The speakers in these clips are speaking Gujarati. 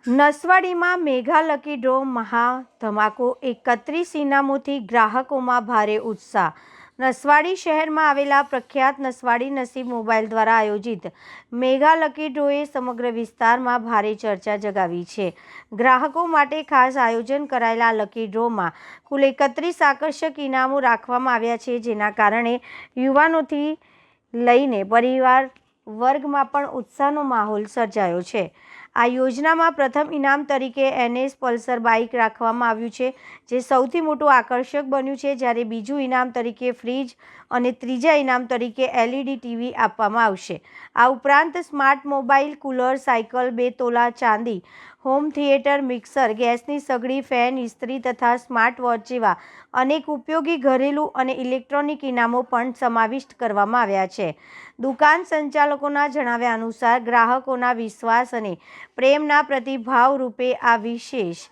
નસવાડીમાં મેગા લકી ડ્રો મહા ધમાકો 31 ઇનામોથી ગ્રાહકોમાં ભારે ઉત્સાહ। નસવાડી શહેરમાં આવેલા પ્રખ્યાત નસવાડી નસીબ મોબાઈલ દ્વારા આયોજિત મેગા લકી ડ્રોએ સમગ્ર વિસ્તારમાં ભારે ચર્ચા જગાવી છે। ગ્રાહકો માટે ખાસ આયોજન કરાયેલા લકી ડ્રોમાં કુલ 31 આકર્ષક ઇનામો રાખવામાં આવ્યા છે, જેના કારણે યુવાનોથી લઈને પરિવાર વર્ગમાં પણ ઉત્સાહનો માહોલ સર્જાયો છે। આ યોજનામાં પ્રથમ ઇનામ તરીકે NS પલ્સર બાઇક રાખવામાં આવ્યું છે, જે સૌથી મોટું આકર્ષક બન્યું છે, જ્યારે બીજું ઇનામ તરીકે ફ્રીજ અને ત્રીજા ઇનામ તરીકે LED TV આપવામાં આવશે। આ ઉપરાંત સ્માર્ટ મોબાઈલ, કુલર, સાયકલ, 2 તોલા ચાંદી, હોમ થિયેટર, મિક્સર, ગેસની સગડી, ફેન, ઇસ્ત્રી તથા સ્માર્ટ વોચ જેવા અનેક ઉપયોગી ઘરેલું અને ઇલેક્ટ્રોનિક ઇનામો પણ સમાવિષ્ટ કરવામાં આવ્યા છે। દુકાન સંચાલકોના જણાવ્યા અનુસાર ગ્રાહકોના વિશ્વાસ અને પ્રેમના પ્રતિભાવ રૂપે આ વિશેષ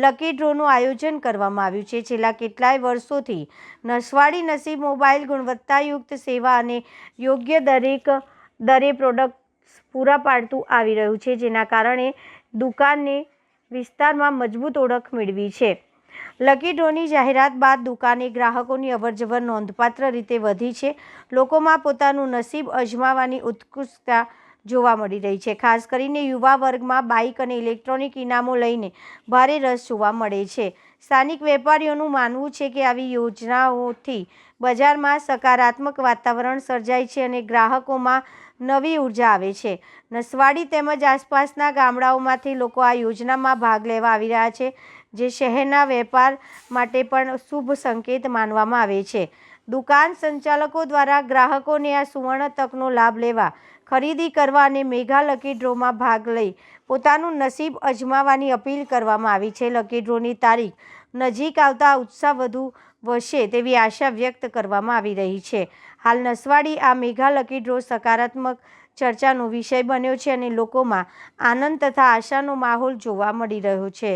લકી ડ્રોનું આયોજન કરવામાં આવ્યું છે। છેલ્લા કેટલાય વર્ષોથી નસવાડી નસીબ મોબાઈલ ગુણવત્તાયુક્ત સેવા અને યોગ્ય દરે પ્રોડક્ટ્સ પૂરા પાડતું આવી રહ્યું છે, જેના કારણે દુકાનને વિસ્તારમાં મજબૂત ઓળખ મેળવી છે। લકી ડ્રોની જાહેરાત બાદ દુકાને ગ્રાહકોની અવરજવર નોંધપાત્ર રીતે વધી છે। લોકોમાં પોતાનું નસીબ અજમાવવાની ઉત્સુકતા જોવા મળી રહી છે। ખાસ કરીને યુવા વર્ગમાં બાઇક અને ઇલેક્ટ્રોનિક ઇનામો લઈને ભારે રસ જોવા મળે છે। સ્થાનિક વેપારીઓનું માનવું છે કે આવી યોજનાઓથી બજારમાં સકારાત્મક વાતાવરણ સર્જાય છે અને ગ્રાહકોમાં નવી ઉર્જા આવે છે। નસવાડી તેમજ આસપાસના ગામડાઓમાંથી લોકો આ યોજનામાં ભાગ લેવા આવી રહ્યા છે, જે શહેરના વેપાર માટે પણ શુભ સંકેત માનવામાં આવે છે। દુકાન સંચાલકો દ્વારા ગ્રાહકોને આ સુવર્ણ તકનો લાભ લેવા, ખરીદી કરવા અને મેગા લકી ડ્રોમાં ભાગ લઈ પોતાનું નસીબ અજમાવવાની અપીલ કરવામાં આવી છે। લકી ડ્રોની તારીખ નજીક આવતા ઉત્સાહ વધુ વધશે તેવી આશા વ્યક્ત કરવામાં આવી રહી છે। હાલ નસવાડી આ મેગા લકી ડ્રો સકારાત્મક ચર્ચાનો વિષય બન્યો છે અને લોકોમાં આનંદ તથા આશાનો માહોલ જોવા મળી રહ્યો છે।